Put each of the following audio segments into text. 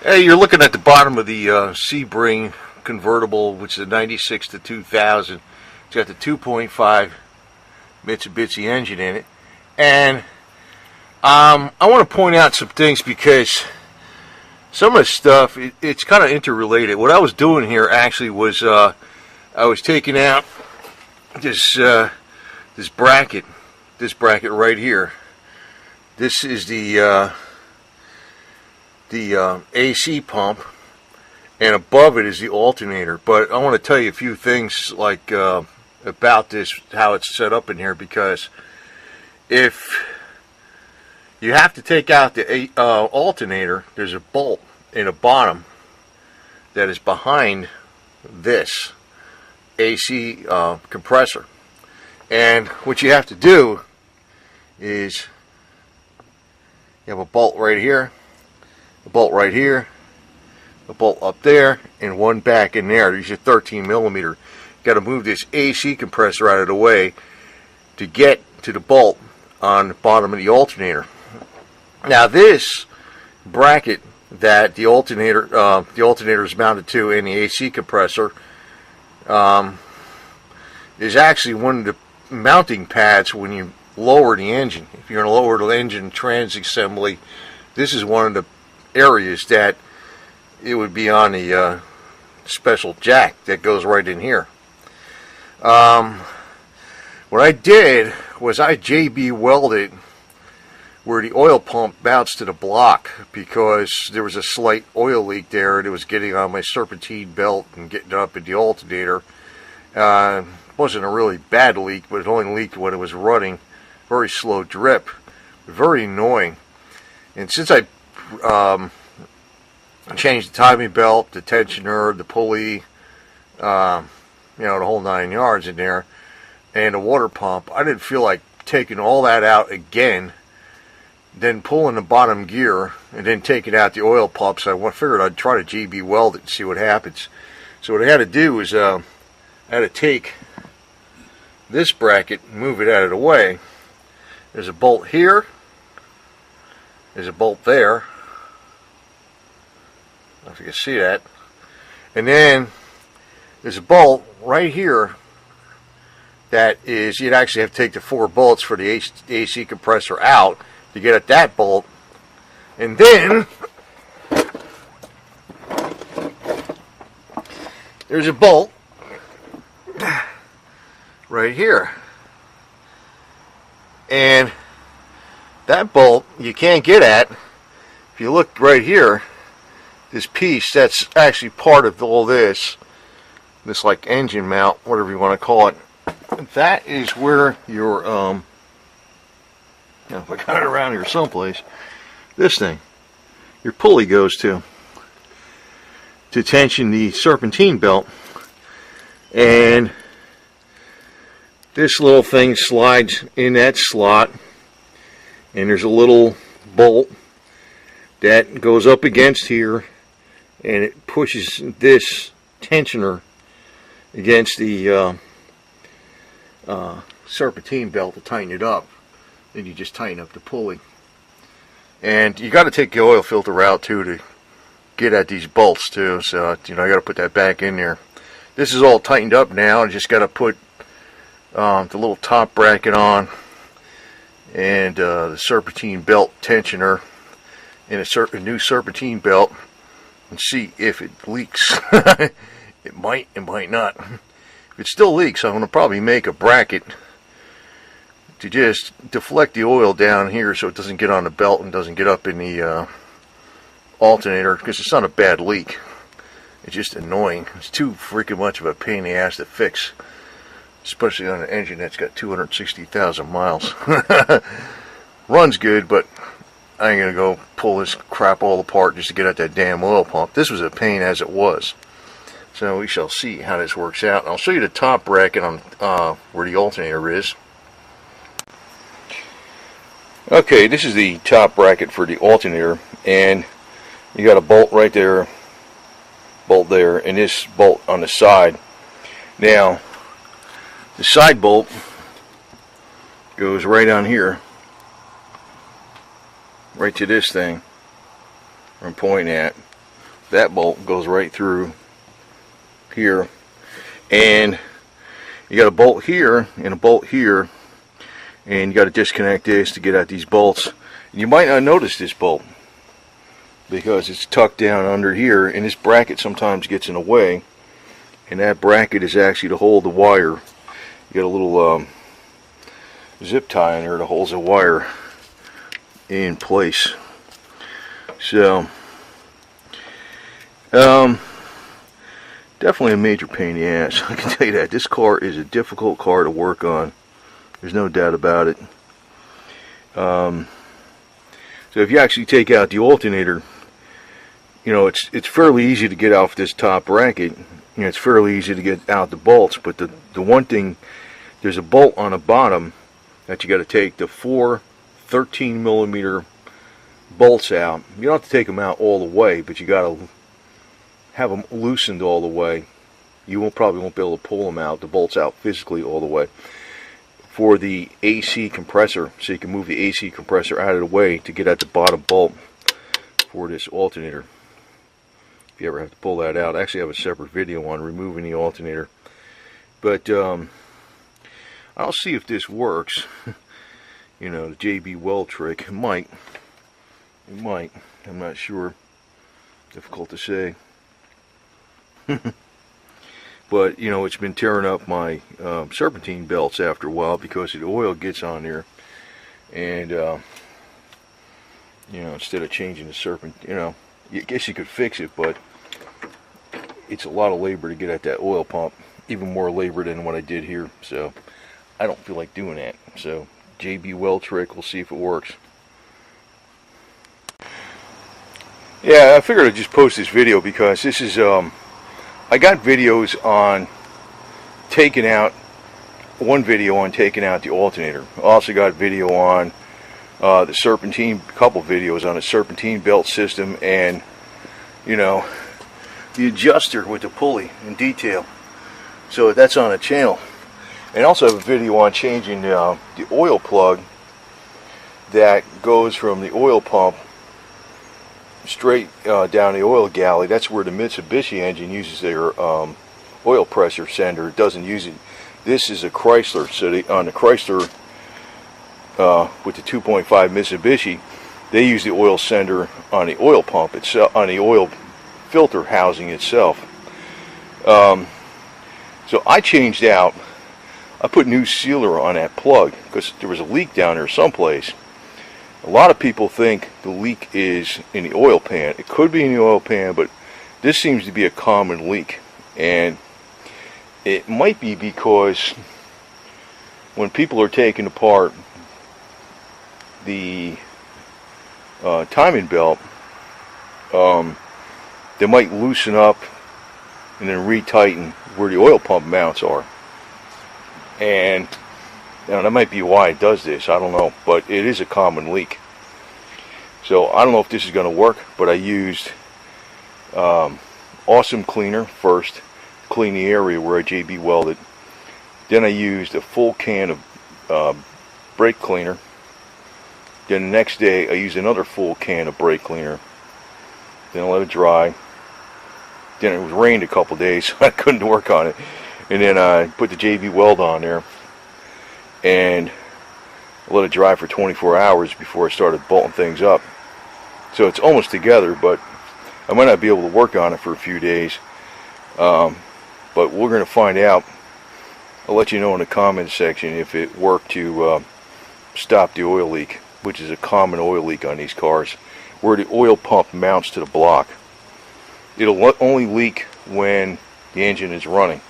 Hey, you're looking at the bottom of the Sebring convertible, which is a 96 to 2000. It's got the 2.5 Mitsubishi engine in it. And I want to point out some things because some of the stuff, it's kind of interrelated. What I was doing here actually was I was taking out this bracket right here. This is the AC pump, and above it is the alternator. But I want to tell you a few things like about this, how it's set up in here, because if you have to take out the alternator, there's a bolt in the bottom that is behind this AC compressor. And what you have to do is you have a bolt right here, a bolt right here, a bolt up there, and one back in there. These are 13 millimeter. You got to move this AC compressor out of the way to get to the bolt on the bottom of the alternator. Now this bracket that the alternator is mounted to in the AC compressor is actually one of the mounting pads when you lower the engine. If you're going to lower the engine trans assembly, this is one of the areas that it would be on the special jack that goes right in here. What I did was I JB welded where the oil pump mounts to the block, because there was a slight oil leak there and it was getting on my serpentine belt and getting up in the alternator. It wasn't a really bad leak, but it only leaked when it was running. Very slow drip, very annoying. And since I changed the timing belt, the tensioner, the pulley, the whole 9 yards in there, and the water pump, I didn't feel like taking all that out again, then pulling the bottom gear and then taking out the oil pump. So I figured I'd try to JB weld it and see what happens. So what I had to do was I had to take this bracket and move it out of the way. There's a bolt here, there's a bolt there, I don't know if you can see that, and then there's a bolt right here that is, you'd actually have to take the 4 bolts for the AC compressor out to get at that bolt. And then there's a bolt right here, and that bolt you can't get at. If you look right here, this piece that's actually part of all this like engine mount, whatever you want to call it, that is where your if I got it around here someplace, this thing, your pulley goes to tension the serpentine belt. And this little thing slides in that slot, and there's a little bolt that goes up against here, and it pushes this tensioner against the serpentine belt to tighten it up. Then you just tighten up the pulley. And you got to take the oil filter out too to get at these bolts too. So I got to put that back in there. This is all tightened up now. I just got to put the little top bracket on, and the serpentine belt tensioner, and a new serpentine belt, and see if it leaks. It might not. If it still leaks, I'm going to probably make a bracket to just deflect the oil down here so it doesn't get on the belt and doesn't get up in the alternator, because it's not a bad leak. It's just annoying. It's too freaking much of a pain in the ass to fix, especially on an engine that's got 260,000 miles. Runs good, but I ain't gonna go pull this crap all apart just to get at that damn oil pump. This was a pain as it was. So we shall see how this works out. I'll show you the top bracket on where the alternator is. Okay, this is the top bracket for the alternator, and you got a bolt right there, bolt there, and this bolt on the side. Now, the side bolt goes right on here, right to this thing I'm pointing at. that bolt goes right through here, and you got a bolt here and a bolt here, and you got to disconnect this to get out these bolts. And you might not notice this bolt because it's tucked down under here, and this bracket sometimes gets in the way, and that bracket is actually to hold the wire. You got a little zip tie in there that holds the wire in place. So definitely a major pain in the ass, I can tell you that. This car is a difficult car to work on. There's no doubt about it. So if you actually take out the alternator, you know, it's fairly easy to get off this top bracket. You know, it's fairly easy to get out the bolts, but the one thing, there's a bolt on the bottom that you got to take the 4 13mm bolts out. You don't have to take them out all the way, but you got to have them loosened all the way. You probably won't be able to pull them out, the bolts out physically all the way, for the AC compressor, so you can move the AC compressor out of the way to get at the bottom bolt for this alternator. If you ever have to pull that out, I actually have a separate video on removing the alternator. But I'll see if this works. You know, the JB Weld trick. It might. It might. I'm not sure. Difficult to say. But, you know, it's been tearing up my serpentine belts after a while because the oil gets on there. And, you know, instead of changing the serpentine, you know, I guess you could fix it, but it's a lot of labor to get at that oil pump. Even more labor than what I did here. So, I don't feel like doing that. So, JB Weld trick, we'll see if it works. Yeah, I figured I'd just post this video because this is, I got videos on taking out, one video on taking out the alternator. I also got a video on the serpentine, couple videos on the serpentine belt system, and, you know, the adjuster with the pulley in detail. So that's on the channel. And I also have a video on changing the oil plug that goes from the oil pump straight down the oil galley. That's where the Mitsubishi engine uses their oil pressure sender. It doesn't use it. This is a Chrysler, so on the Chrysler with the 2.5 Mitsubishi, they use the oil sender on the oil pump itself, on the oil filter housing itself. So I changed out, I put new sealer on that plug because there was a leak down there someplace. A lot of people think the leak is in the oil pan. It could be in the oil pan, but this seems to be a common leak. And it might be because when people are taking apart the timing belt, they might loosen up and then retighten where the oil pump mounts are. And you know, that might be why it does this. I don't know, but it is a common leak. So I don't know if this is going to work, but I used Awesome Cleaner first, clean the area where I JB welded. Then I used a full can of brake cleaner. Then the next day I used another full can of brake cleaner. Then I let it dry. Then it was rained a couple days, so I couldn't work on it. And then I put the JB Weld on there and let it dry for 24 hours before I started bolting things up. So it's almost together, but I might not be able to work on it for a few days. But we're going to find out. I'll let you know in the comments section if it worked to stop the oil leak, which is a common oil leak on these cars, where the oil pump mounts to the block. It'll only leak when the engine is running.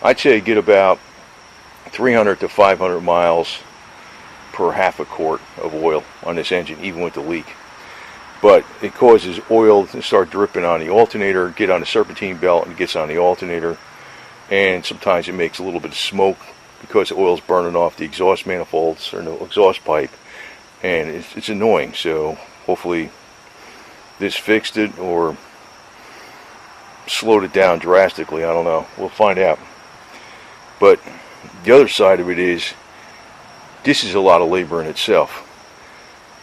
I'd say get about 300 to 500 miles per half a quart of oil on this engine, even with the leak. But it causes oil to start dripping on the alternator, get on the serpentine belt, and it gets on the alternator. And sometimes it makes a little bit of smoke because the oil's burning off the exhaust manifolds or the exhaust pipe. And it's annoying. So hopefully this fixed it or slowed it down drastically. I don't know. We'll find out. But the other side of it is, this is a lot of labor in itself,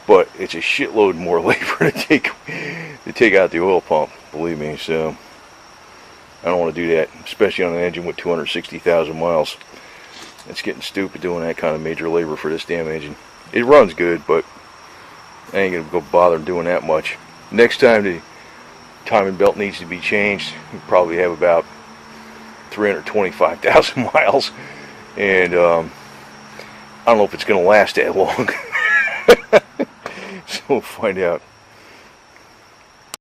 but it's a shitload more labor to take out the oil pump. believe me. So I don't want to do that, especially on an engine with 260,000 miles. It's getting stupid doing that kind of major labor for this damn engine. It runs good, but I ain't gonna go bother doing that much. Next time the timing belt needs to be changed, we probably have about 325,000 miles, and I don't know if it's gonna last that long. So we'll find out.